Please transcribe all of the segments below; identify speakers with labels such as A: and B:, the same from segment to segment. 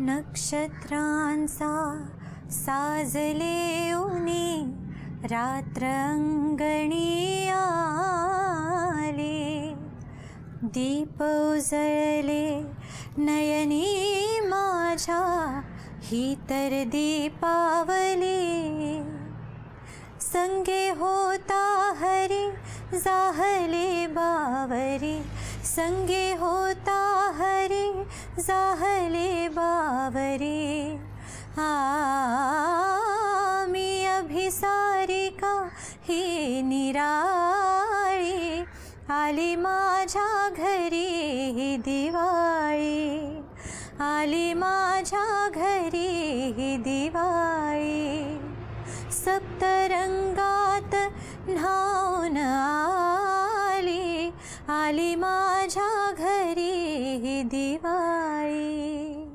A: नक्षत्रांचा साजले ऊनी रात्र अंगणी आले, दीप उजळले नयनी माझ्या ही तर दीपावली। संगे होता हरी जाहले बावरी, संगे होता हरी जाहले बावरी। मी अभिसारिका ही निराळी, आली माझ्या घरी ही दिवाळी, आली माझ्या घरी ही दिवाळी। सप्तरंगात न्हाऊन आली, आली माझ्या घरी ही दिवाळी।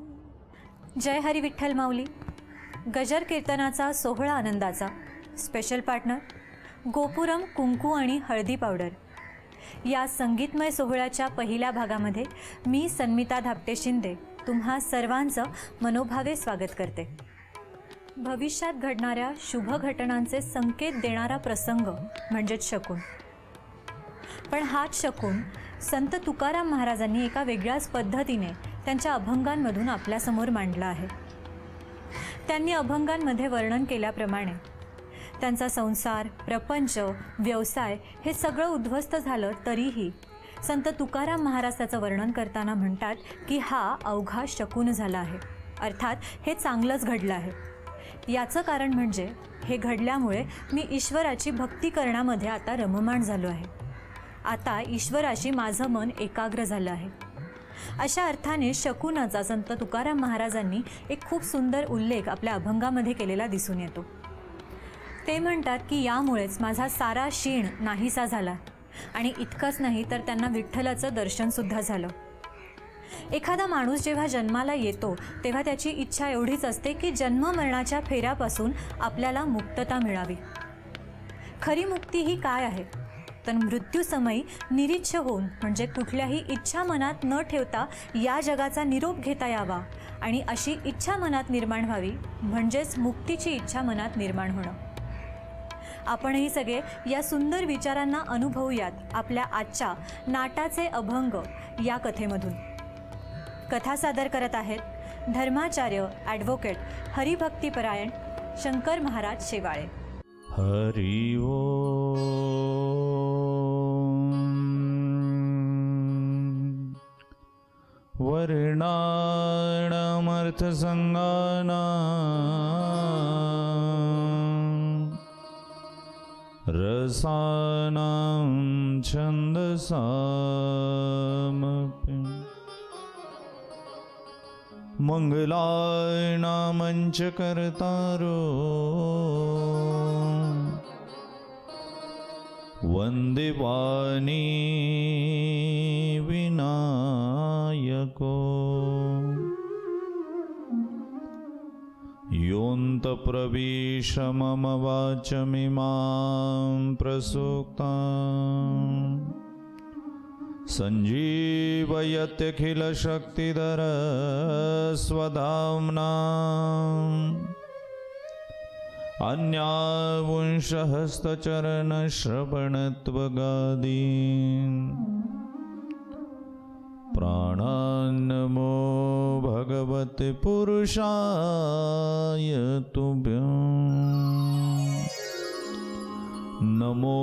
A: जय हरी विठ्ठल माऊली। गजर कीर्तनाचा सोहळा आनंदाचा स्पेशल पार्टनर गोपुरम कुंकू आणि हळदी पावडर। या संगीतमय सोहळ्याच्या पहिल्या भागामध्ये मी सन्मिता धापटे शिंदे तुम्हा सर्वांचं मनोभावे स्वागत करते। भविष्यात घडणाऱ्या शुभ घटनांचे संकेत देणारा प्रसंग म्हणजेच शकुन। पण हाच शकुन संत तुकाराम महाराजांनी एका वेगळ्याच पद्धतीने त्यांच्या अभंगांमधून आपल्यासमोर मांडला आहे। त्यांनी अभंगांमध्ये वर्णन केल्याप्रमाणे त्यांचा संसार, प्रपंच, व्यवसाय हे सगळं उद्ध्वस्त झालं तरीही संत तुकाराम महाराज त्याचं वर्णन करताना म्हणतात की हा अवघा शकुन झाला आहे, अर्थात हे चांगलंच घडलं आहे। याचं कारण म्हणजे हे घडल्यामुळे मी ईश्वराची भक्ती करण्यामध्ये आता रममाण झालो आहे, आता ईश्वराशी माझं मन एकाग्र झालं आहे। अशा अर्थाने शकुनाचा संत तुकाराम महाराजांनी एक खूप सुंदर उल्लेख आपल्या अभंगामध्ये केलेला दिसून येतो। ते म्हणतात की यामुळेच माझा सारा शीण नाहीसा झाला आणि इतकंच नाही तर त्यांना विठ्ठलाचं दर्शनसुद्धा झालं। एखादा माणूस जेव्हा जन्माला येतो तेव्हा त्याची इच्छा एवढीच असते की जन्म मरणाच्या फेऱ्यापासून आपल्याला मुक्तता मिळावी। खरी मुक्ती ही काय आहे तर मृत्यूसमयी निरीच्छ होऊन म्हणजे कुठल्याही इच्छा मनात न ठेवता या जगाचा निरोप घेता यावा आणि अशी इच्छा मनात निर्माण व्हावी म्हणजेच मुक्तीची इच्छा मनात निर्माण होणं। आपणही सगळे या सुंदर विचारांना अनुभवूयात आपल्या आजच्या नाटाचे अभंग या कथेमधून। कथा सादर करत आहेत धर्माचार्य ॲडव्होकेट हरिभक्तीपरायण शंकर महाराज शेवाळे।
B: हरि ओम। वर्णानामर्थसंगानां रसानां छन्दसामपि मंगलानामञ्च कर्तारो वन्दे वाणी विनायको योऽन्तप्रविश मम वाचमिमां प्रसूक्तां सञ्जीवयत्यखिलशक्तिधर स्वधाम्ना अन्यावंशहस्तचरणश्रवणत्वगादीन् प्राणान्नमो भगवते पुरुषाय तुभ्यं। नमो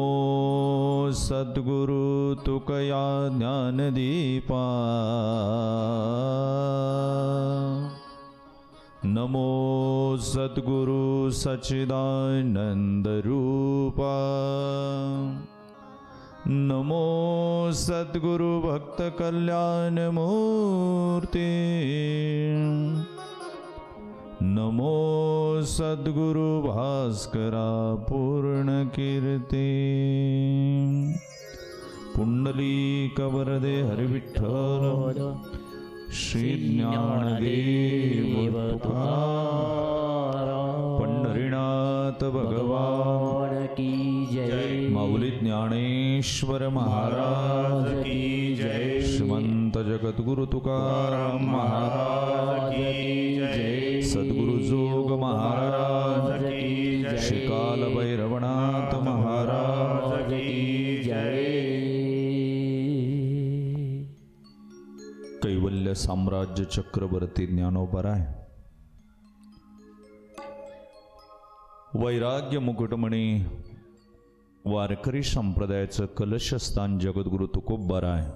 B: सद्गुरु तुकया ज्ञानदीपा, नमो सद्गुरु सच्चिदानंद रूपा, नमो सद्गुरु भक्त कल्याण मूर्ति, नमो सद्गुरु भास्करा पूर्ण कीर्ति। पुंडलीक वरदे हरिविठ्ठल श्री ज्ञानदेव तुकाराम पंढरीनाथ भगवान की जय। माऊली ज्ञानेश्वर महाराज की जय। श्रीमंत जगद्गुरु तुकाराम महाराज की जय, सद्गुरु जोग महाराज की जय, श्री काल भैरवनाथ महाराज की जय. कैवल्य साम्राज्य चक्रवर्ती ज्ञानोबराय वैराग्य मुकुटमणी वारकरी संप्रदायाचं कलशस्थान जगद्गुरु तुकोबराय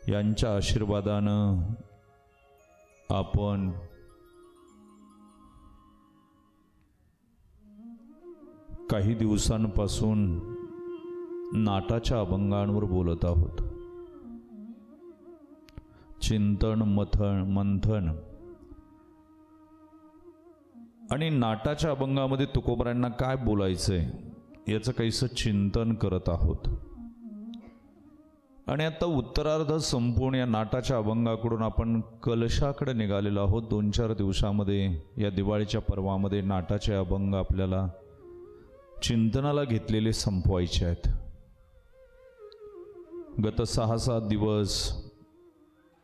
B: यांच्या आशीर्वादानं आपण काही दिवसांपासून नाटाच्या अभंगांवर बोलत आहोत. चिंतन मंथन आणि नाटाच्या अभंगामध्ये तुकोबरायांना काय बोलायचंय याचं काहीसं चिंतन करत आहोत. आणि आता उत्तरार्ध संपूर्ण या नाटाच्या अभंगाकडून आपण कलशाकडे निघालेलो आहोत. 2-4 दिवसामध्ये या दिवाळीच्या पर्वामध्ये नाटाचे अभंग आपल्याला चिंतनाला घेतलेले संपवायचे आहेत. गत 6-7 दिवस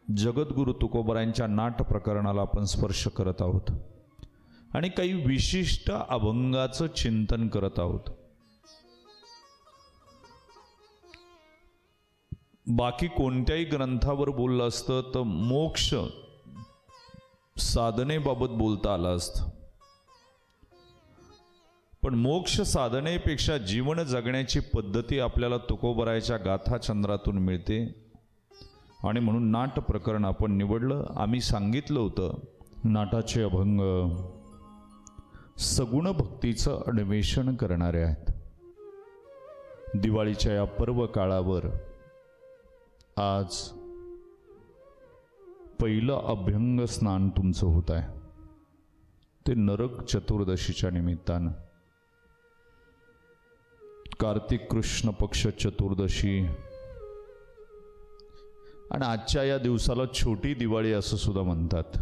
B: जगद्गुरु तुकोबरायांच्या नाट प्रकरणाला आपण स्पर्श करत आहोत आणि काही विशिष्ट अभंगाचं चिंतन करत आहोत. बाकी कोणत्याही ग्रंथावर बोललं असतं तर मोक्ष साधनेबाबत बोलता आलं असतं, पण मोक्ष साधनेपेक्षा जीवन जगण्याची पद्धती आपल्याला तुकोबरायाच्या गाथाचंद्रातून मिळते. आणि म्हणून नाट प्रकरण आपण निवडलं. आम्ही सांगितलं होतं नाटाचे अभंग सगुण भक्तीचं अन्वेषण करणारे आहेत. दिवाळीच्या या पर्व काळावर आज पहिलं अभ्यंग स्नान तुमचं होत आहे. ते नरक चतुर्दशीच्या निमित्तानं कार्तिक कृष्ण पक्ष चतुर्दशी आणि आजच्या या दिवसाला छोटी दिवाळी असं सुद्धा म्हणतात.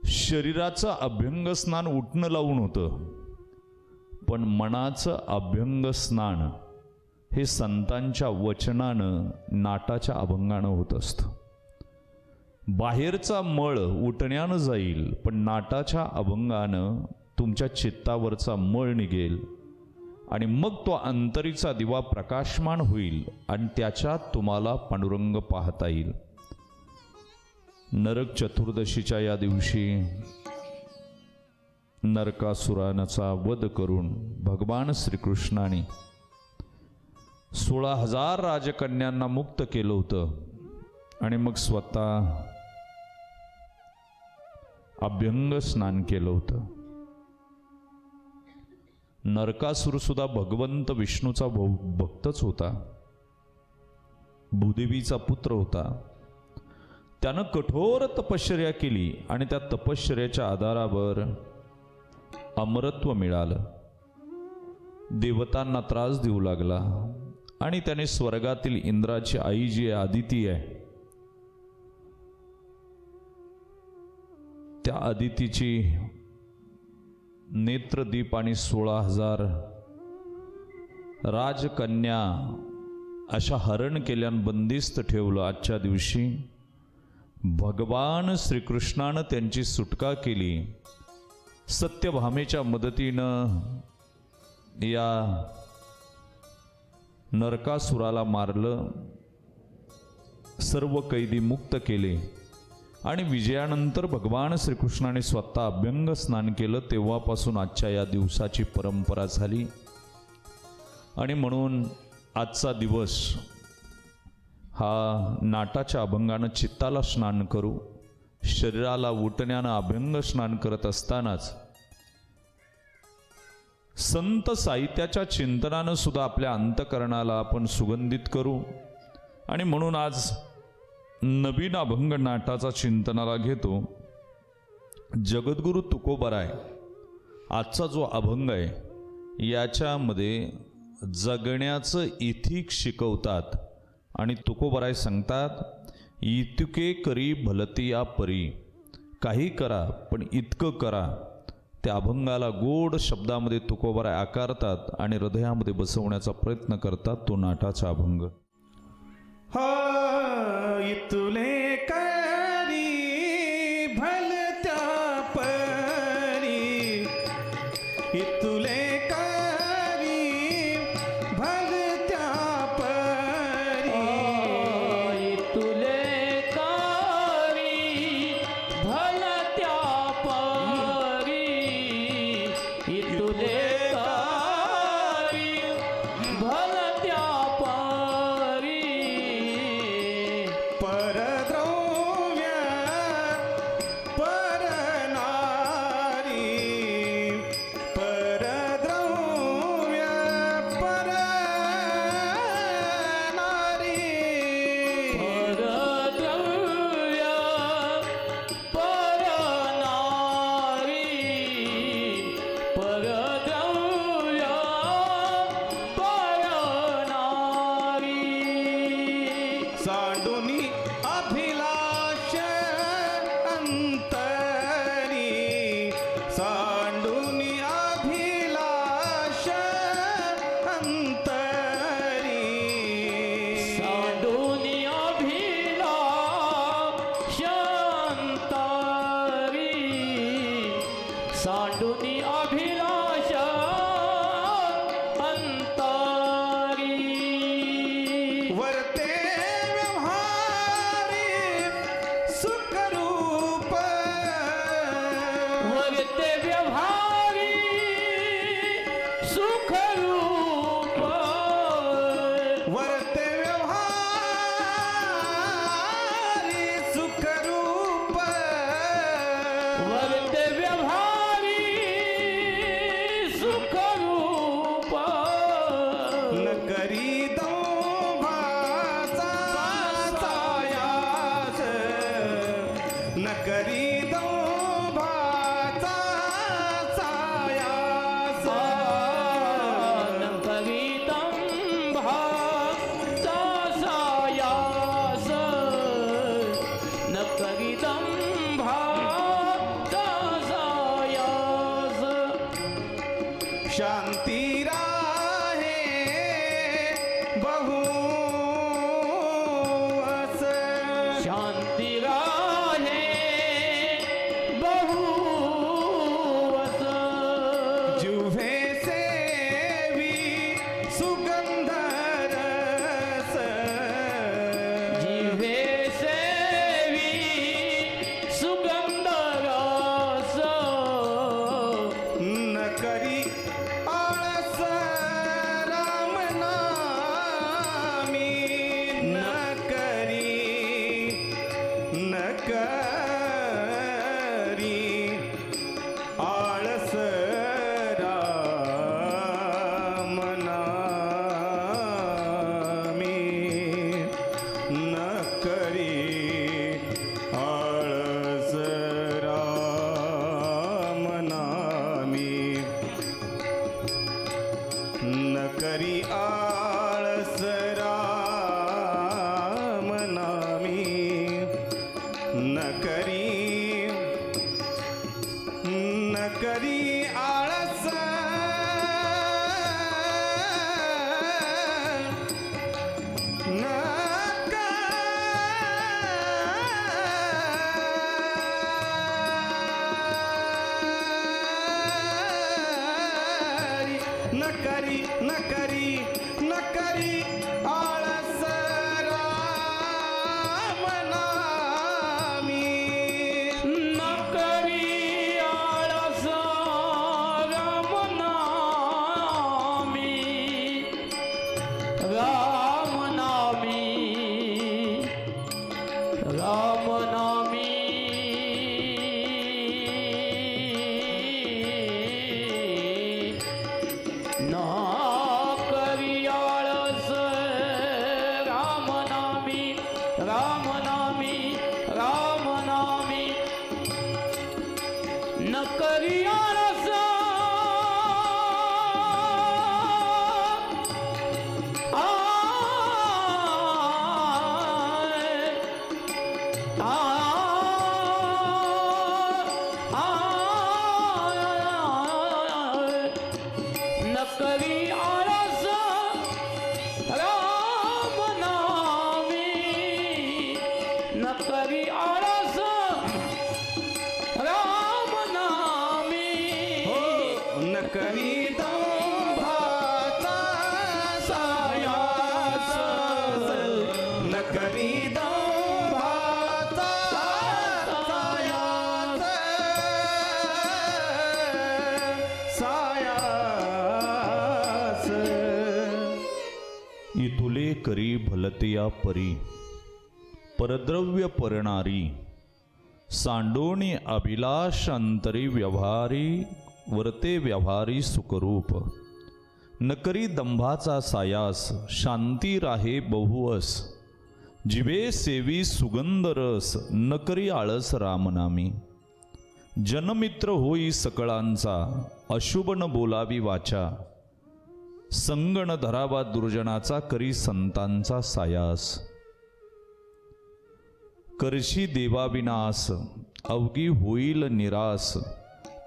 B: शरीराचं अभ्यंग स्नान उठणं लावून होतं, पण मनाचं अभ्यंग स्नान हे संतांच्या वचनानं नाटाच्या अभंगानं होत असतं. बाहेरचा मळ उठण्यानं जाईल, पण नाटाच्या अभंगानं तुमच्या चित्तावरचा मळ निघेल आणि मग तो अंतरीचा दिवा प्रकाशमान होईल आणि त्याच्यात तुम्हाला पांडुरंग पाहता येईल. नरक चतुर्दशीच्या या दिवशी नरकासुराचा वध करून भगवान श्रीकृष्णाने 16,000 राजकन्यांना मुक्त केलं होतं आणि मग स्वतः अभ्यंग स्नान केलं होतं. नरकासुर सुद्धा भगवंत विष्णूचा भक्तच होता, भूदेवीचा पुत्र होता. त्यानं कठोर तपश्चर्या केली आणि त्या तपश्चर्याच्या आधारावर अमरत्व मिळालं. देवतांना त्रास देऊ लागला आणि त्याने स्वर्गातील इंद्राची आई जी आहे आदिती आहे, त्या आदितीची नेत्रदीप आणि 16,000 राजकन्या अशा हरण केल्यानं बंदिस्त ठेवलं. आजच्या दिवशी भगवान श्रीकृष्णानं त्यांची सुटका केली. सत्यभामेच्या मदतीनं या नरकासुराला मारलं, सर्व कैदी मुक्त केले आणि विजयानंतर भगवान श्रीकृष्णाने स्वतः अभ्यंग स्नान केलं. तेव्हापासून आजच्या या दिवसाची परंपरा झाली आणि म्हणून आजचा दिवस हा नाटाच्या अभंगानं चित्ताला स्नान करू, शरीराला उठण्यानं अभ्यंग स्नान करत असतानाच संत साहित्याच्या चिंतनानं सुद्धा आपल्या अंतकरणाला आपण सुगंधित करू. आणि म्हणून आज नवीन अभंग नाटाचा चिंतनाला घेतो. जगद्गुरु तुकोबराय आजचा जो अभंग आहे याच्यामध्ये जगण्याचं इथिक शिकवतात आणि तुकोबराय सांगतात, इतके करी भलतिया परी, काही करा पण इतकं करा. त्या अभंगाला गोड शब्दामध्ये तुकोबराय आकारतात आणि हृदयामध्ये बसवण्याचा प्रयत्न करतात. तो नाटाचा अभंग. हा
C: इतुले करी भलत्या परी इतुले करी भलत्या परी
D: तुले कारी भलत्या परी तुले कारी भलत्या परी
C: परद्रव्य परनारी परद्रव्य परनारी
D: परद्रव्य परनारी परद्रव्य परनारी
C: सांडुनी अभिलाष अंतरी सांडुनी अभिलाष अंतरी
D: सांडूनी अभिलाष अंतरी सांडूनी अभिलाष अंतरी
C: वर्ते व्यवहारी सुखरूप
D: वर्ते व्यवहारी सुखरूप
C: वर्ते व्यवहारी सुखरूप
D: वर्ते व्यवहारी सुखरूप
C: न करी दंभाचा सायास न करी दंभाचा सायास
D: न कवितं भाचा सायास न कवितं भाचा सायास
C: शांती राहे बहु अस
D: शांती राहे बहुवस
C: जुव्हे सेवी सुगंध रस
D: जिव्हे सेवी सुगंध रस
C: न करी आळस राम नामी न करी आळस राम नामी न करी आळस राम नामी न करी आळस राम नामी न करी आळस न करी
B: इतुले करी भलतिया परी परद्रव्य परणारी सांडोणी अभिलाष अंतरी व्यवहारी वर्ते व्यवहारी सुखरूप न करी दंभाचा सायास शांती राहे बहुवस जिवे सेवी सुगंध रस न करी आळस रामनामी जनमित्र होई सकळांचा अशुभ न बोलावी वाचा संग न धरावा दुर्जनाचा करी संतांचा सायास करशी देवाविनाश अवघी होईल निरास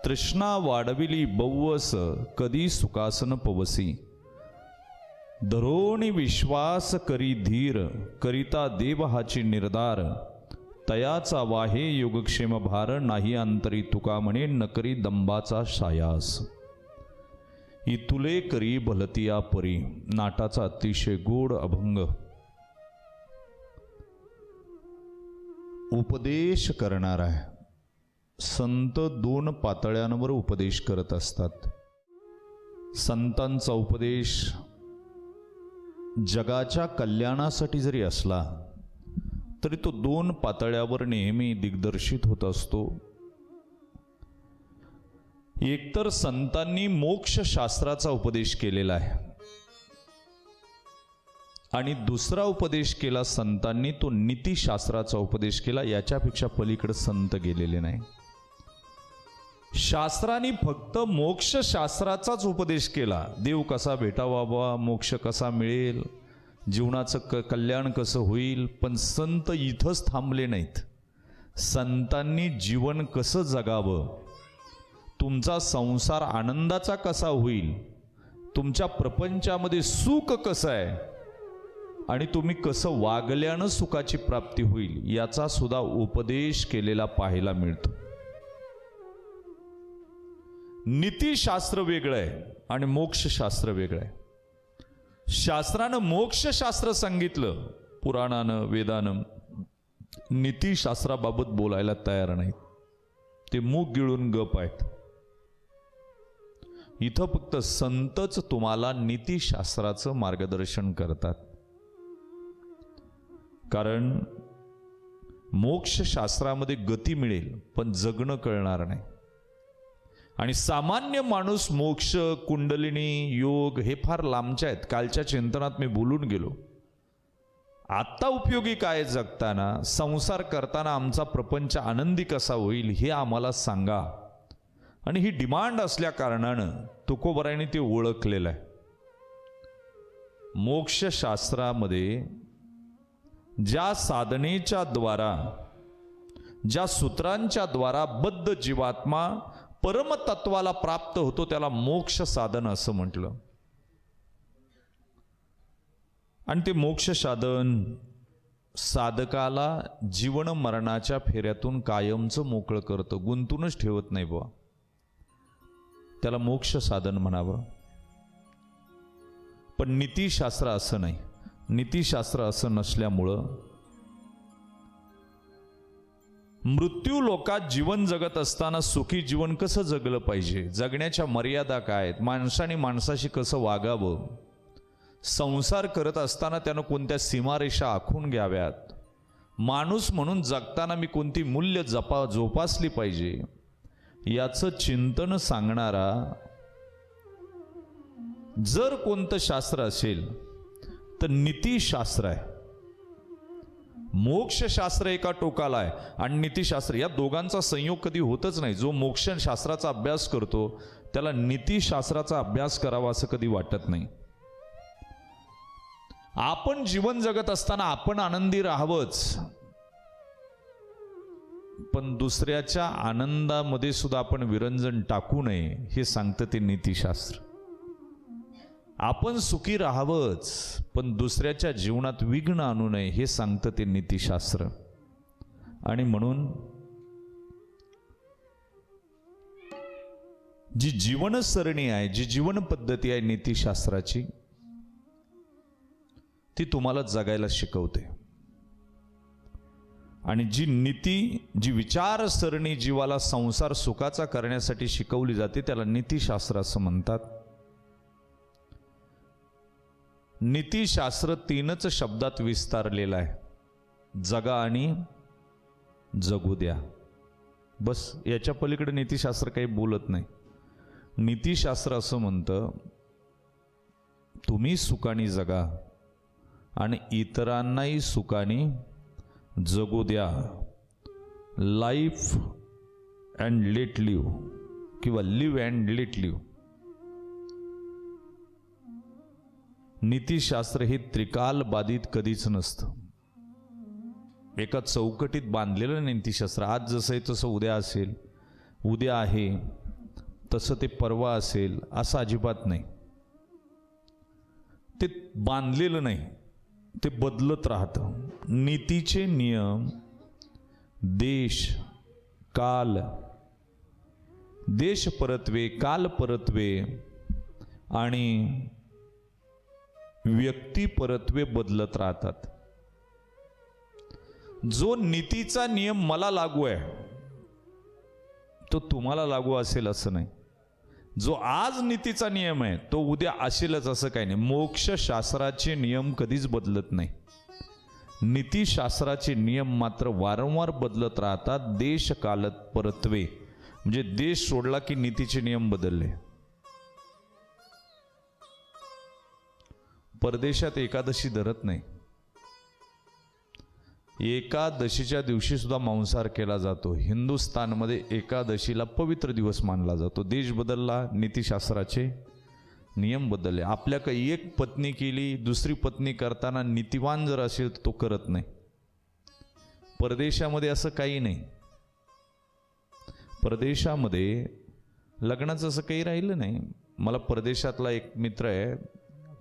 B: तृष्णा वाढविली बौवस कधी सुखासन पवसी धरोणी विश्वास करी धीर करिता देव हाची निर्धार तयाचा वाहे योगक्षेम भार नाही अंतरी तुका म्हणे नकरी दंबाचा सायास इतुले करी भलतिया परी नाटाचा अतिशय गोड अभंग. उपदेश करणारा आहे. संत दोन पातळ्यांवर उपदेश करत असतात. संतांचा उपदेश जगाच्या कल्याणासाठी जरी असला तरी तो दोन पातळ्यावर नेहमी दिग्दर्शित होत असतो. एकतर संतांनी मोक्षशास्त्राचा उपदेश केलेला आहे आणि दुसरा उपदेश केला संतांनी तो नीतिशास्त्राचा उपदेश केला. याच्यापेक्षा पलीकडे संत गेलेले नाही. शास्त्रांनी फक्त मोक्षशास्त्राचाच उपदेश केला. देव कसा भेटावा बा, मोक्ष कसा मिळेल, जीवनाचं कल्याण कसं होईल. पण संत इथंच थांबले नाहीत. संतांनी जीवन कसं जगावं, तुमचा संसार आनंदाचा कसा होईल, तुमच्या प्रपंचामध्ये सुख कसं आहे आणि तुम्ही कसं वागल्यानं सुखाची प्राप्ती होईल याचा सुद्धा उपदेश केलेला पाहायला मिळतो. नीतिशास्त्र वेगळं आहे आणि मोक्षशास्त्र वेगळं आहे. शास्त्रानं मोक्षशास्त्र सांगितलं, पुराणानं वेदानं नीतिशास्त्राबाबत बोलायला तयार नाहीत. ते मूग गिळून गप आहेत. इथं फक्त संतच तुम्हाला नीतिशास्त्राचं मार्गदर्शन करतात. कारण मोक्षशास्त्रामध्ये गती मिळेल पण जगणं कळणार नाही. आणि सामान्य माणूस मोक्ष, कुंडलिनी, योग हे फार लांबचे आहेत. कालच्या चिंतनात मी बोलून गेलो. आत्ता उपयोगी काय जगताना, संसार करताना आमचा प्रपंच आनंदी कसा होईल हे आम्हाला सांगा. आणि ही डिमांड असल्या कारणानं तुकोबरायांनी ते ओळखलेलं आहे. मोक्षशास्त्रामध्ये ज्या साधनेच्या द्वारा, ज्या सूत्रांच्या द्वारा बद्ध जीवात्मा परमतत्वाला प्राप्त होतो त्याला मोक्ष साधन असं म्हटलं. आणि ते मोक्ष साधन साधकाला जीवन मरणाच्या फेऱ्यातून कायमचं मोकळं करतं, गुंतूनच ठेवत नाही बुवा. त्याला मोक्ष साधन म्हणावं. पण नीतिशास्त्र असं नाही. नीतिशास्त्र असं नसल्यामुळं मृत्यू लोकात जीवन जगत असताना सुखी जीवन कसं जगलं पाहिजे, जगण्याच्या मर्यादा काय आहेत, माणसाने माणसाशी कसं वागावं, संसार करत असताना त्यानं कोणत्या सीमारेषा आखून घ्याव्यात, माणूस म्हणून जगताना मी कोणती मूल्य जोपासली पाहिजे याचं चिंतन सांगणारा जर कोणतं शास्त्र असेल तर नीतिशास्त्र आहे. मोक्षशास्त्र एका टोकाला आहे आणि नीतिशास्त्र, या दोघांचा संयोग कधी होतच नाही. जो मोक्षशास्त्राचा अभ्यास करतो त्याला नीतिशास्त्राचा अभ्यास करावा असं कधी वाटत नाही. आपण जीवन जगत असताना आपण आनंदी राहावंच, पण दुसऱ्याच्या आनंदामध्ये सुद्धा आपण विरंजन टाकू नये हे सांगतं ते नीतिशास्त्र. आपण सुखी राहावंच पण दुसऱ्याच्या जीवनात विघ्न आणू नये हे सांगतं ते नीतिशास्त्र. आणि म्हणून जी जीवनसरणी आहे, जी जीवन पद्धती आहे नीतिशास्त्राची, ती तुम्हाला जगायला शिकवते. आणि जी नीती, जी विचारसरणी जीवाला संसार सुखाचा करण्यासाठी शिकवली जाते त्याला नीतिशास्त्र असं म्हणतात. नीतिशास्त्र 3च शब्दात विस्तारलेलं आहे, जगा आणि जगू द्या. बस, याच्या पलीकडे नीतिशास्त्र काही बोलत नाही. नीतिशास्त्र असं म्हणतं, तुम्ही सुखाने जगा आणि इतरांनाही सुखाने जगू द्या. लाईफ अँड लेट लिव्ह किंवा लिव्ह अँड लेट लिव्ह. नीतिशास्त्र हे त्रिकाल बाधित कधीच नसतं. एका चौकटीत बांधलेलं नीतिशास्त्र, आज जसं आहे तसं उद्या असेल, उद्या आहे तसं ते परवा असेल, असं अजिबात नाही. ते बांधलेलं नाही, ते बदलत राहतं. नीतीचे नियम देश, काल, देश परत्वे, काल परत्वे आणि व्यक्ती परत्वे बदलत राहतात. जो नीतीचा नियम मला लागू आहे तो तुम्हाला लागू असेल असं नाही. जो आज नीतीचा नियम आहे तो उद्या असेलच असं काही नाही. मोक्षशास्त्राचे नियम कधीच बदलत नाही. नीतिशास्त्राचे नियम मात्र वारंवार बदलत राहतात. देश कालत परत्वे म्हणजे देश सोडला की नीतीचे नियम बदलले. परदेशात एकादशी धरत नाही. एकादशीच्या दिवशी सुद्धा मांसाहार केला जातो. हिंदुस्थानमध्ये एकादशीला पवित्र दिवस मानला जातो. देश बदलला, नीतिशास्त्राचे नियम बदलले. आपल्याकडे एक पत्नी केली, दुसरी पत्नी करताना नीतिवान जर असेल तर तो करत नाही. परदेशामध्ये असं काही नाही. परदेशामध्ये लग्नाचं असं काही राहिलं नाही. मला परदेशातला एक मित्र आहे,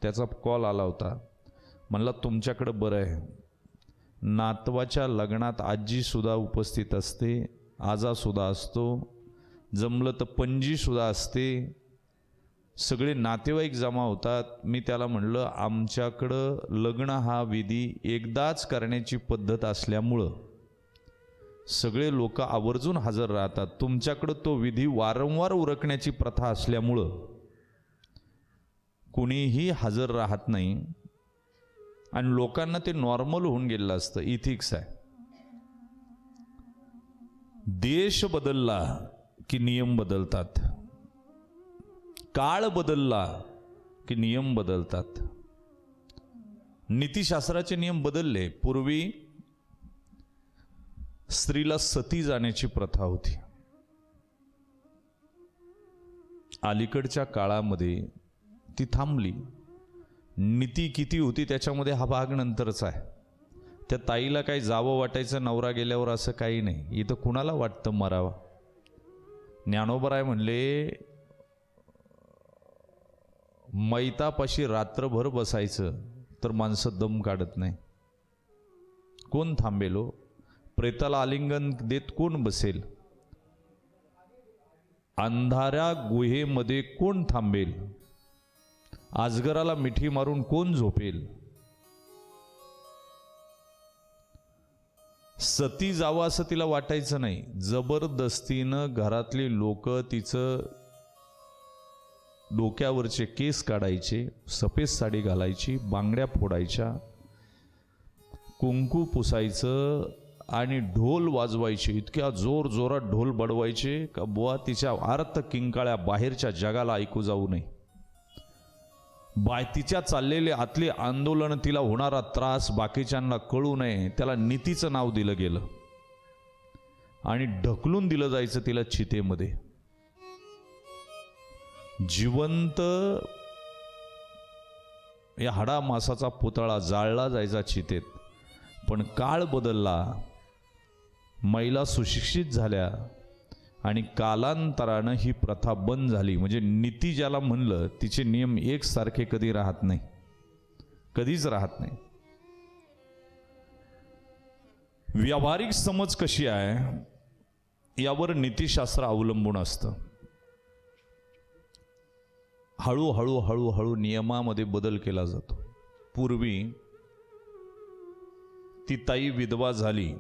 B: त्याचा कॉल आला होता. म्हणला तुमच्याकडं बरं आहे, नातवाच्या लग्नात आजीसुद्धा उपस्थित असते, आजासुद्धा असतो, जमलं तर पणजीसुद्धा असते, सगळे नातेवाईक जमा होतात. मी त्याला म्हणलं आमच्याकडं लग्न हा विधी एकदाच करण्याची पद्धत असल्यामुळं सगळे लोक आवर्जून हजर राहतात. तुमच्याकडं तो विधी वारंवार उरकण्याची प्रथा असल्यामुळं कुणीही हजर राहत नाही आणि लोकांना ते नॉर्मल होऊन गेलेलं असतं. इथिक्स आहे. देश बदलला की नियम बदलतात, काळ बदलला की नियम बदलतात. नीतिशास्त्राचे नियम बदलले. पूर्वी स्त्रीला सती जाण्याची प्रथा होती. अलीकडच्या काळामध्ये ती थांबली. नीती किती होती त्याच्यामध्ये हा भाग नंतरचा आहे. त्या ताईला काही जावं वाटायचं नवरा गेल्यावर असं काही नाही. इथं कुणाला वाटतं मरावा? ज्ञानोबराय म्हणले मैतापाशी रात्रभर बसायचं तर माणसं दम काढत नाही. कोण थांबेलो? प्रेताला आलिंगन देत कोण बसेल? अंधाऱ्या गुहेमध्ये कोण थांबेल? आजगराला मिठी मारून कोण झोपेल? सती जावं असं तिला वाटायचं नाही. जबरदस्तीनं घरातली लोक तिचं डोक्यावरचे केस काढायचे, सफेद साडी घालायची, बांगड्या फोडायच्या, कुंकू पुसायचं आणि ढोल वाजवायचे. इतक्या जोर जोरात ढोल बडवायचे का बुवा तिच्या आर्त किंकाळ्या बाहेरच्या जगाला ऐकू जाऊ नये. तिच्या चाललेले आतले आंदोलन, तिला होणारा त्रास बाकीच्यांना कळू नये, त्याला नीतीचं नाव दिलं गेलं आणि ढकलून दिलं जायचं तिला चितेमध्ये. जिवंत या हाडा मासाचा पुतळा जाळला जायचा चितेत. पण काळ बदलला, महिला सुशिक्षित झाल्या आणि कालांतरानं ही प्रथा बंद झाली. म्हणजे नीती ज्याला म्हणलं तिचे नियम एकसारखे कधी राहत नाही, कधीच राहत नाही. व्यावहारिक समज कशी आहे यावर नीतिशास्त्र अवलंबून असतं. हळूहळू हळूहळू नियमामध्ये बदल केला जातो. पूर्वी ती ताई विधवा झाली,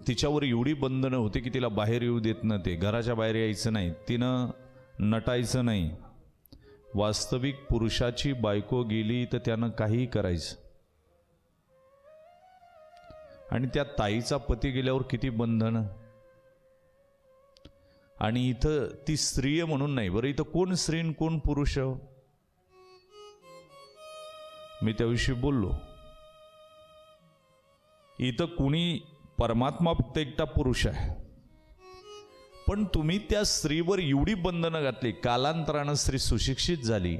B: तिच्यावर एवढी बंधनं होती की तिला बाहेर येऊ देत नव्हते, घराच्या बाहेर यायचं नाही, तिनं नटायचं नाही, वास्तविक पुरुषाची बायको गेली तर त्यानं काहीही करायचं, आणि त्या ताईचा पती गेल्यावर किती बंधन. आणि इथं ती स्त्री म्हणून नाही बरं, इथं कोण स्त्री आणि कोण पुरुष, मी त्याविषयी बोललो. इथं कुणी परमात्मा फक्त एकटा पुरुष आहे, पण तुम्ही त्या स्त्रीवर एवढी बंधनं घातली. कालांतरानं स्त्री सुशिक्षित झाली,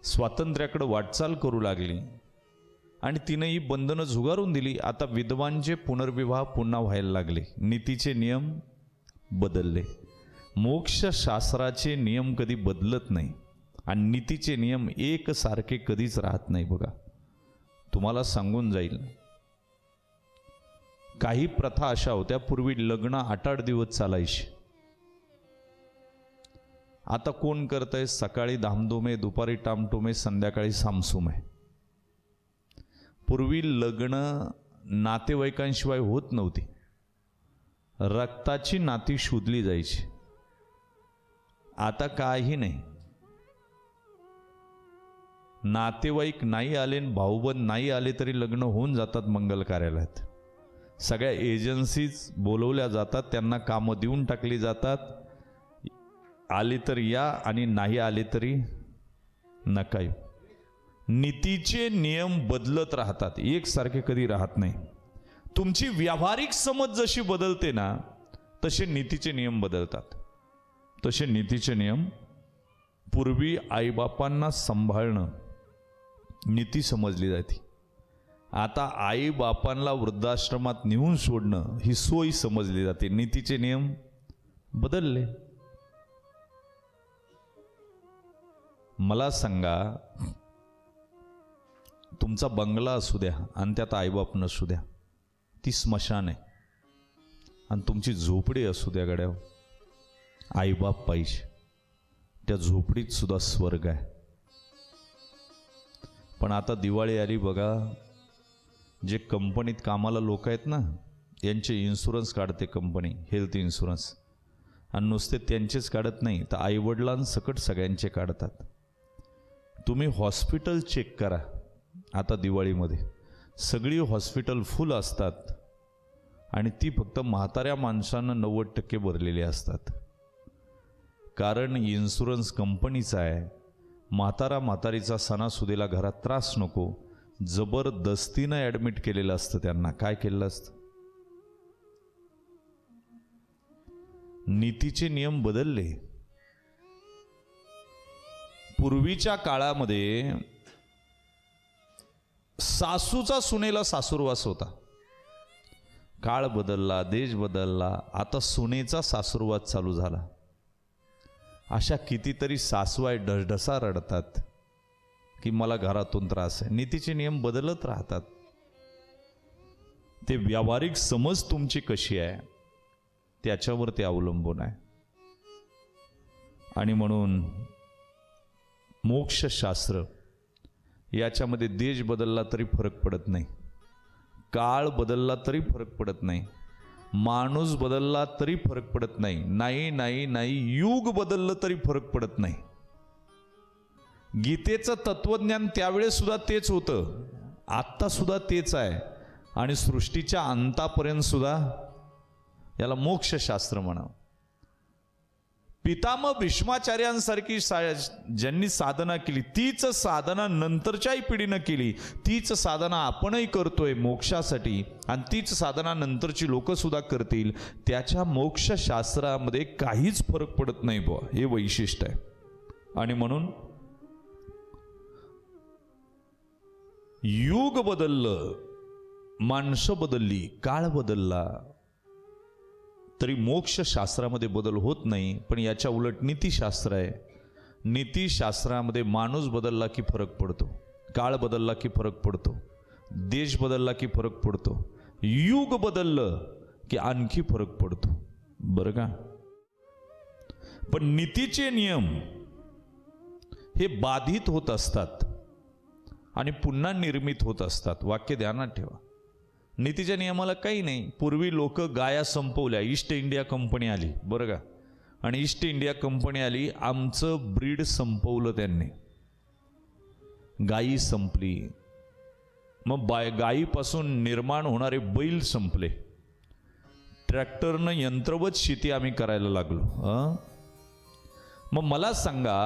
B: स्वातंत्र्याकडे वाटचाल करू लागली, आणि तिनं ही बंधनं झुगारून दिली. आता विधवांचे पुनर्विवाह पुन्हा व्हायला लागले, नीतीचे नियम बदलले. मोक्षशास्त्राचे नियम कधी बदलत नाही, आणि नीतीचे नियम एकसारखे कधीच राहत नाही. बघा, तुम्हाला सांगून जाईल, काही प्रथा अशा होत्या, पूर्वी लग्न 8-8 दिवस चालायची. आता कोण करतंय, सकाळी धामधूम आहे, दुपारी टामटुम आहे, संध्याकाळी सामसूम आहे. पूर्वी लग्न नातेवाईकांशिवाय होत नव्हती, रक्ताची नाती शोधली जायची. आता काही नाही, नातेवाईक नाही आले, भाऊबंद नाही आले तरी लग्न होऊन जातात मंगल कार्यालयात. सगळ्या एजन्सीज बोलवल्या जातात, त्यांना कामं देऊन टाकली जातात. आले तर या आणि नाही आले तरी नका येऊ. नीतीचे नियम बदलत राहतात, एकसारखे कधी राहत नाही. तुमची व्यावहारिक समज जशी बदलते ना, तसे नीतीचे नियम बदलतात. तसे नीतीचे नियम, पूर्वी आईबापांना सांभाळणं नीती समजली जाते. आता आई बापांना वृद्धाश्रमात नेऊन सोडणं ही सोय समजली जाते. नीतीचे नियम बदलले. मला सांगा, तुमचा बंगला असू द्या आणि त्यात आईबाप नसू द्या, ती स्मशान आहे. आणि तुमची झोपडी असू द्या गड्या, आईबाप पाहिजे, त्या झोपडीत सुद्धा स्वर्ग आहे. पण आता दिवाळी आली बघा, जे कंपनीत कामाला लोक आहेत ना, यांचे इन्शुरन्स काढते कंपनी, हेल्थ इन्शुरन्स. आणि नुसते त्यांचेच काढत नाही, तर आईवडिलांसकट सगळ्यांचे काढतात. तुम्ही हॉस्पिटल चेक करा, आता दिवाळीमध्ये सगळी हॉस्पिटल फुल असतात, आणि ती फक्त म्हाताऱ्या माणसांना 90% भरलेली असतात. कारण इन्शुरन्स कंपनीचा आहे. म्हातारीचा सणासुदीला घरात त्रास नको, जबरदस्तीनं ॲडमिट केलेलं असतं. त्यांना काय केलेलं असतं. नीतीचे नियम बदलले. पूर्वीच्या काळामध्ये सासूचा सुनेला सासूरवास होता. काळ बदलला, देश बदलला, आता सुनेचा सासूरवास चालू झाला. अशा कितीतरी सासवाय ढसढसा रडतात की मला घरातून त्रास आहे. नीतीचे नियम बदलत राहतात. ते व्यावहारिक समज तुमची कशी आहे त्याच्यावर ते अवलंबून आहे. आणि म्हणून मोक्षशास्त्र याच्यामध्ये देश बदलला तरी फरक पडत नाही, काळ बदलला तरी फरक पडत नाही, माणूस बदलला तरी फरक पडत नाही, नाही युग बदललं तरी फरक पडत नाही. गीतेचं तत्वज्ञान त्यावेळेस सुद्धा तेच होतं, आत्ता सुद्धा तेच आहे, आणि सृष्टीच्या अंतापर्यंत सुद्धा याला मोक्षशास्त्र म्हणावं. पितामह भीष्माचार्यांसारखी ज्यांनी साधना केली, तीच साधना नंतरच्याही पिढीनं केली, तीच साधना आपणही करतोय मोक्षासाठी, आणि तीच साधना नंतरची लोक सुद्धा करतील. त्याच्या मोक्षशास्त्रामध्ये काहीच फरक पडत नाही बुवा, हे वैशिष्ट्य आहे. आणि म्हणून युग बदललं, माणसं बदलली, काळ बदलला, तरी मोक्षशास्त्रामध्ये बदल होत नाही. पण याच्या उलट नीतिशास्त्र आहे. नीतिशास्त्रामध्ये माणूस बदलला की फरक पडतो, काळ बदलला की फरक पडतो, देश बदलला की फरक पडतो, युग बदललं की आणखी फरक पडतो. बरं का. पण नीतीचे नियम हे बाधित होत असतात आणि पुन्हा निर्मित होत असतात. वाक्य ध्यानात ठेवा. नीतीच्या नियमाला काही नाही. पूर्वी लोक गाया संपवल्या, ईस्ट इंडिया कंपनी आली, बरं का. आणि ईस्ट इंडिया कंपनी आली, आमचं ब्रीड संपवलं त्यांनी. गायी संपली, मग गायीपासून निर्माण होणारे बैल संपले, ट्रॅक्टरनं यंत्रवत शेती आम्ही करायला लागलो. मग मला सांगा,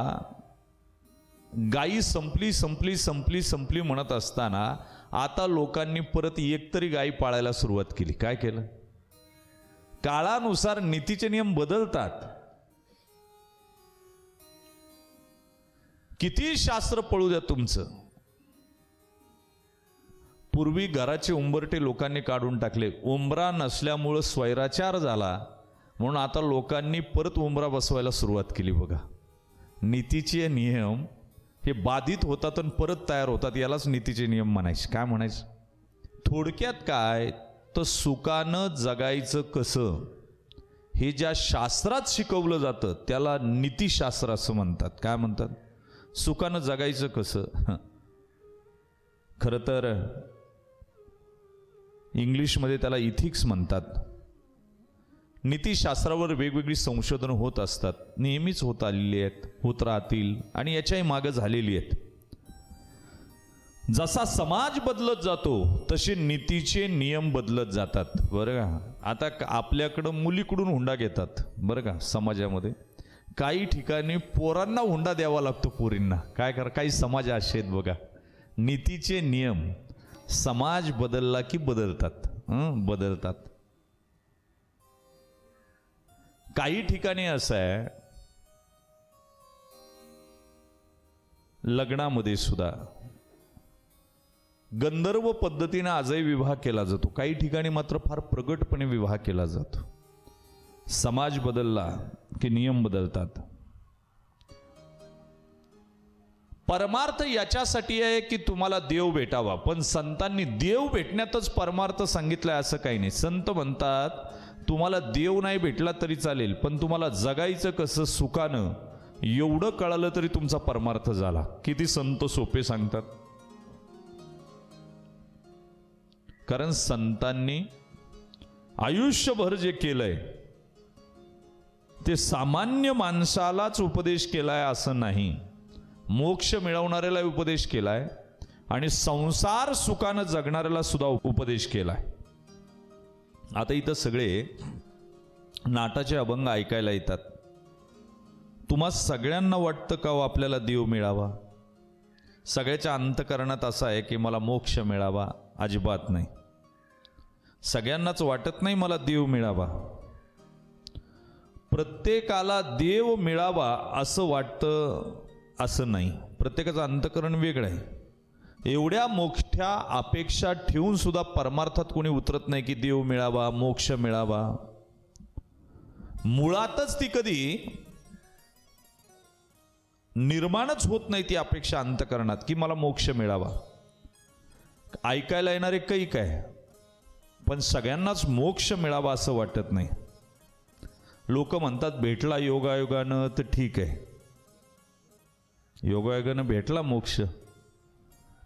B: गायी संपली संपली संपली संपली म्हणत असताना आता लोकांनी परत एकतरी गायी पाळायला सुरुवात केली. काय केलं? काळानुसार नीतीचे नियम बदलतात. किती शास्त्र पळू द्या तुमचं, पूर्वी घराचे उंबरटे लोकांनी काढून टाकले, उंबरा नसल्यामुळं स्वैराचार झाला म्हणून आता लोकांनी परत उंबरा बसवायला सुरुवात केली. बघा, नीतीचे नियम हे बाधित होतात आणि परत तयार होतात, यालाच नीतीचे नियम म्हणायचे. काय म्हणायचं? थोडक्यात काय तर सुखानं जगायचं कसं हे ज्या शास्त्रात शिकवलं जातं त्याला नीतिशास्त्र असं म्हणतात. काय म्हणतात? सुखानं जगायचं कसं. खरं तर इंग्लिशमध्ये त्याला इथिक्स म्हणतात. नीतिशास्त्रावर वेगवेगळी संशोधनं होत असतात, नेहमीच होत आलेली आहेत, होत राहतील आणि याच्याही मागं झालेली आहेत. जसा समाज बदलत जातो तसे नीतीचे नियम बदलत जातात. बरं का, आता आपल्याकडं मुलीकडून हुंडा घेतात बरं का समाजामध्ये, काही ठिकाणी पोरांना हुंडा द्यावा लागतो पोरींना. काय करा, काही समाज असे आहेत बघा. नीतीचे नियम समाज बदलला की बदलतात, बदलतात. काही ठिकाणी असं आहे, लग्नामध्ये सुद्धा गंधर्व पद्धतीने आजही विवाह केला जातो, काही ठिकाणी मात्र फार प्रगटपणे विवाह केला जातो. समाज बदलला की नियम बदलतात. परमार्थ याच्यासाठी आहे की तुम्हाला देव भेटावा, पण संतांनी देव भेटण्यातच परमार्थ सांगितलाय असं काही नाही. संत म्हणतात तुम्हाला देव नाही भेटला तरी चालेल, पण तुम्हाला जगायचं कसं सुखानं एवढं कळालं तरी तुमचा परमार्थ झाला. किती संत सोपे सांगतात. कारण संतांनी आयुष्यभर जे केलंय ते सामान्य माणसालाच उपदेश केलाय असं नाही, मोक्ष मिळवणाऱ्याला उपदेश केलाय आणि संसार सुखानं जगणाऱ्याला सुद्धा उपदेश केलाय. आता इथं सगळे नाटाचे अभंग ऐकायला येतात. तुम्हा सगळ्यांना वाटतं का हो आपल्याला देव मिळावा? सगळ्याच्या अंतःकरणात असा आहे की मला मोक्ष मिळावा? अजिबात नाही. सगळ्यांनाच वाटत नाही मला देव मिळावा. प्रत्येकाला देव मिळावा असं वाटतं असं नाही. प्रत्येकाचं अंतःकरण वेगळं आहे. एवढ्या मोठ्या अपेक्षा ठेवून सुद्धा परमार्थात कोणी उतरत नाही की देव मिळावा, मोक्ष मिळावा. मुळातच ती कधी निर्माणच होत नाही ती अपेक्षा अंतःकरणात की मला मोक्ष मिळावा. ऐकायला येणारे कैक आहे, पण सगळ्यांनाच मोक्ष मिळावा असं वाटत नाही. लोक म्हणतात भेटला योगायोगानं तर ठीक आहे, योगायोगानं भेटला मोक्ष,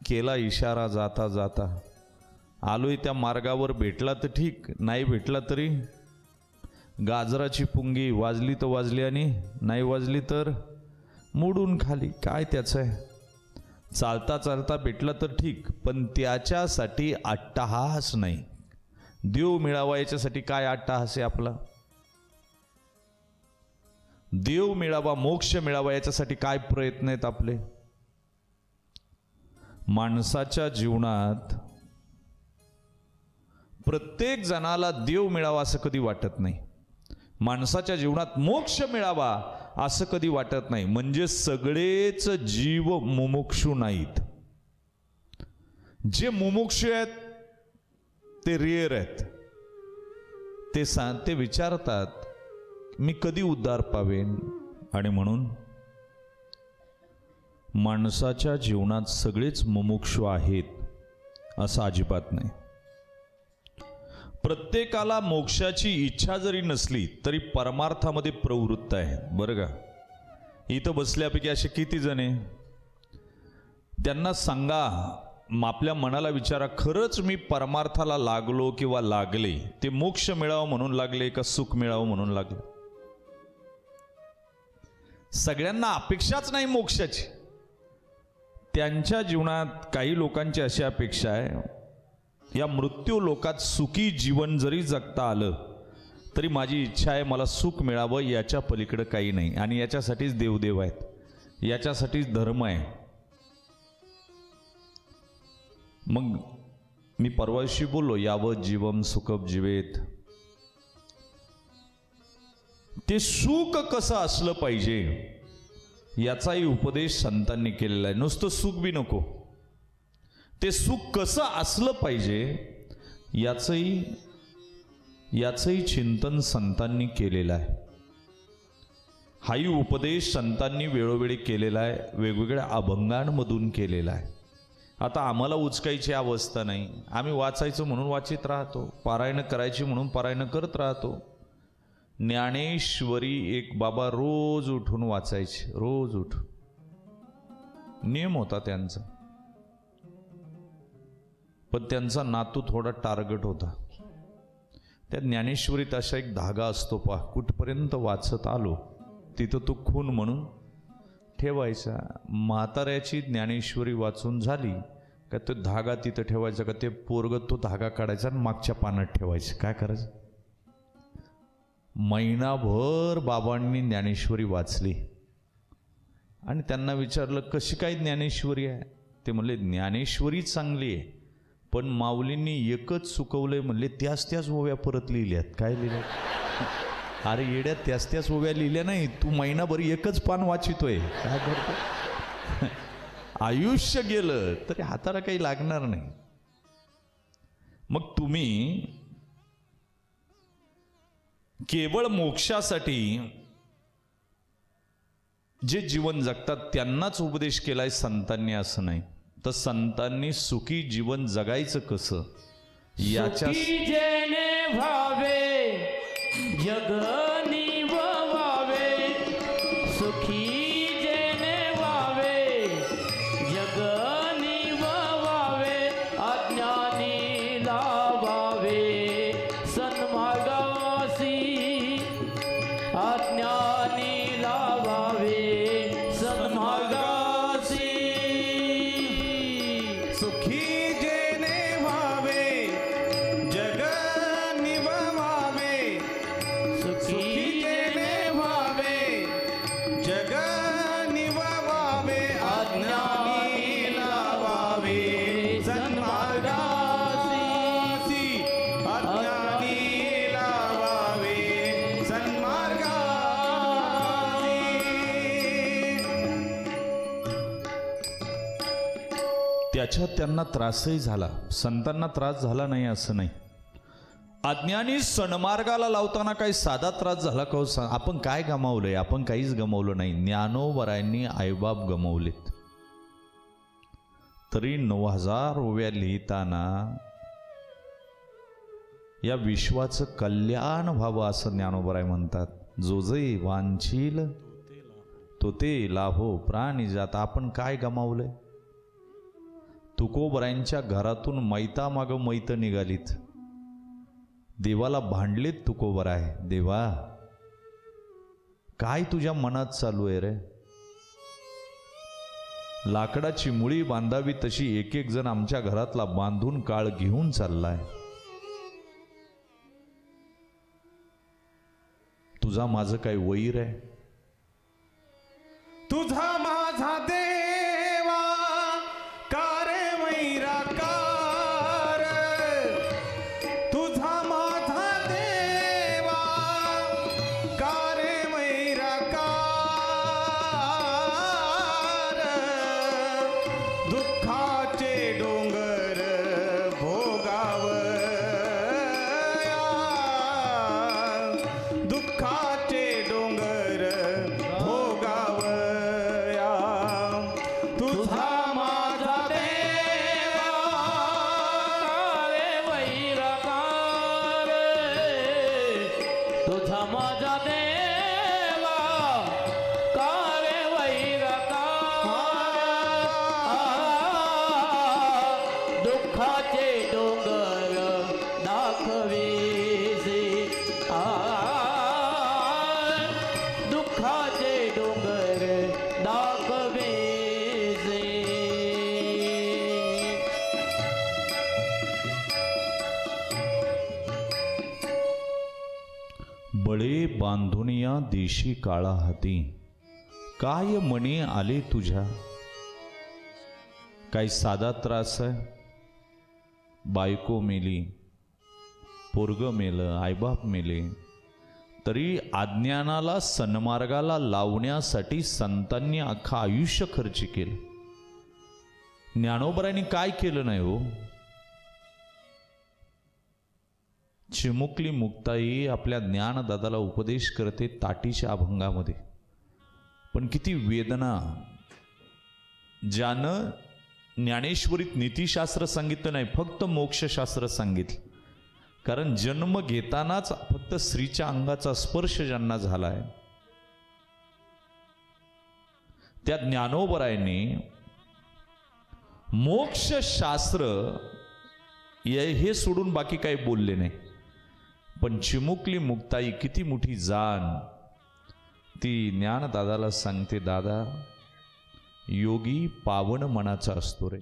B: केला इशारा जाता जाता, आलोय त्या मार्गावर, भेटला तर ठीक, नाही भेटला तरी गाजराची पुंगी वाजली तर वाजली आणि नाही वाजली तर मोडून खाली. काय त्याचं आहे? चालता चालता भेटला तर ठीक, पण त्याच्यासाठी अट्टहास नाही. देव मिळावा याच्यासाठी काय अट्टहास आहे आपला? देव मिळावा, मोक्ष मिळावा याच्यासाठी काय प्रयत्न आहेत आपले? माणसाच्या जीवनात प्रत्येक जणाला देव मिळावा असं कधी वाटत नाही. माणसाच्या जीवनात मोक्ष मिळावा असं कधी वाटत नाही. म्हणजे सगळेच जीव मुमुक्षु नाहीत. जे मुमुक्षु आहेत ते रेअर आहेत. ते विचारतात मी कधी उद्धार पावेन. आणि म्हणून माणसाच्या जीवनात सगळेच मुमुक्षु आहेत असं अजिबात नाही. प्रत्येकाला मोक्षाची इच्छा जरी नसली तरी परमार्थामध्ये प्रवृत्त आहे. बरं का, इथं बसल्यापैकी असे किती जण आहे? त्यांना सांगा, आपल्या मनाला विचारा, खरंच मी परमार्थाला लागलो किंवा लागले ते मोक्ष मिळावं म्हणून लागले का सुख मिळावं म्हणून लागले? सगळ्यांना अपेक्षाच नाही मोक्षाची. त्यांच्या जीवनात काही लोकांची अशी अपेक्षा आहे, या मृत्यू लोकात सुखी जीवन जरी जगता आलं तरी माझी इच्छा आहे मला सुख मिळावं, याच्या पलीकडं काही नाही. आणि याच्यासाठीच देवदेव आहेत, याच्यासाठीच धर्म आहे. मग मी परवाशी बोललो, यावं जीवम सुखम जीवेत. ते सुख कसं असलं पाहिजे याचाही उपदेश संतांनी केलेला आहे. नुसतं सुख बी नको, ते सुख कसं असलं पाहिजे याचंही चिंतन संतांनी केलेलं आहे. हाही उपदेश संतांनी वेळोवेळी केलेला आहे, वेगवेगळ्या अभंगांमधून केलेला आहे. आता आम्हाला उचकायची अवस्था नाही, आम्ही वाचायचं म्हणून वाचित राहतो, पारायण करायची म्हणून पारायण करत राहतो. ज्ञानेश्वरी एक बाबा रोज उठून वाचायचे, रोज उठून, नियम होता त्यांचा. पण त्यांचा नातू थोडा टार्गट होता. त्या ज्ञानेश्वरीत असा एक धागा असतो पहा, कुठपर्यंत वाचत आलो तिथं तो खून म्हणून ठेवायचा. म्हाताऱ्याची ज्ञानेश्वरी वाचून झाली का तो धागा तिथं ठेवायचा, का ते पोरग तो धागा काढायचा आणि मागच्या पानात ठेवायचं. काय करायचं? महिनाभर बाबांनी ज्ञानेश्वरी वाचली आणि त्यांना विचारलं कशी काय ज्ञानेश्वरी आहे. ते म्हणले ज्ञानेश्वरी चांगली आहे, पण माऊलींनी एकच चुकवलंय. म्हणले त्याच ओव्या परत लिहिल्यात. काय लिहिल्या? अरे येड्या, त्याच ओव्या लिहिल्या नाही, तू महिनाभर एकच पान वाचितोय. काय करतो? आयुष्य गेलं तरी हाताला काही लागणार नाही. मग तुम्ही केवळ मोक्षासाठी जे जीवन जगतात त्यांनाच उपदेश केलाय संतांनी असं नाही. तर संतांनी सुखी जीवन जगायचं कसं याच्या
D: सुखी जेणे व्हावे जग निववावे, सुखी जेणे व्हावे जग निववावे, अज्ञानी लावावे सन्मार्गासी, अज्ञानी लावावे सन्मार्गासी.
C: सुखी जेणे व्हावे जग निववावे, सुखी जेणे व्हावे जग निववावे, अज्ञानी लावावे सन्मार्गासी, अज्ञानी लावावे सन्मार्गासी.
B: त्याच्यात त्यांना त्रासही झाला, संतांना त्रास झाला नाही असं नाही. अज्ञानी सन्मार्गाला लावताना काही साधा त्रास झाला का? आपण काय गमावलंय? आपण काहीच गमावलं नाही. ज्ञानोबरायांनी आईबाप गमावलेत, तरी 9000 ओव्या लिहिताना या विश्वाचं कल्याण व्हावं असं ज्ञानोबराय म्हणतात. जो जे वांछील तो ते लाभो प्राणी जात. आपण काय गमावलंय? तुकोबरायांच्या घरातून मैता माग मैत निघालीत, देवाला भांडलीत. तुकोबराय, देवा काय तुझ्या मनात चालू आहे रे? लाकडाची मुळी बांधावी तशी एक एक जण आमच्या घरातला बांधून काळ घेऊन चाललाय. तुझा माझं काय वैर आहे?
C: तुझा माझा देवा कारे वैराकार, तुझा माझा देवा कारे वैराकार, दुःखाचे डोंगर भोगावया, दुःखाचे डोंगर भोगावया, तुझा माझा देवा
D: कारे वैराकार, तुझा माझा देवा कारे वैराकार, दुःखाचे डोंगर दाखवीसे, दुःखाचे डोंगर
B: मळे बांधून या देशी काळा हाती, काय मने आले तुझ्या. काय साधा त्रास आहे, बायको मेली, पोरग मेलं, आईबाप मेले, तरी अज्ञानाला सन्मार्गाला लावण्यासाठी संतांनी अख्खं आयुष्य खर्च केलं. ज्ञानोबरांनी काय केलं नाही हो. चिमुकली मुक्ताई आपल्या ज्ञानदादाला उपदेश करते ताटीच्या अभंगामध्ये, पण किती वेदना. ज्यानं ज्ञानेश्वरीत नीतिशास्त्र सांगितलं नाही, फक्त मोक्षशास्त्र सांगितलं. कारण जन्म घेतानाच फक्त स्त्रीच्या अंगाचा स्पर्श ज्यांना झालाय, त्या ज्ञानोबरायांनी मोक्षशास्त्र हे सोडून बाकी काही बोलले नाही. पण चिमुकली मुक्ताई किती मोठी जाण, ती ज्ञानदादाला सांगते, दादा योगी पावन मनाचा असतो रे.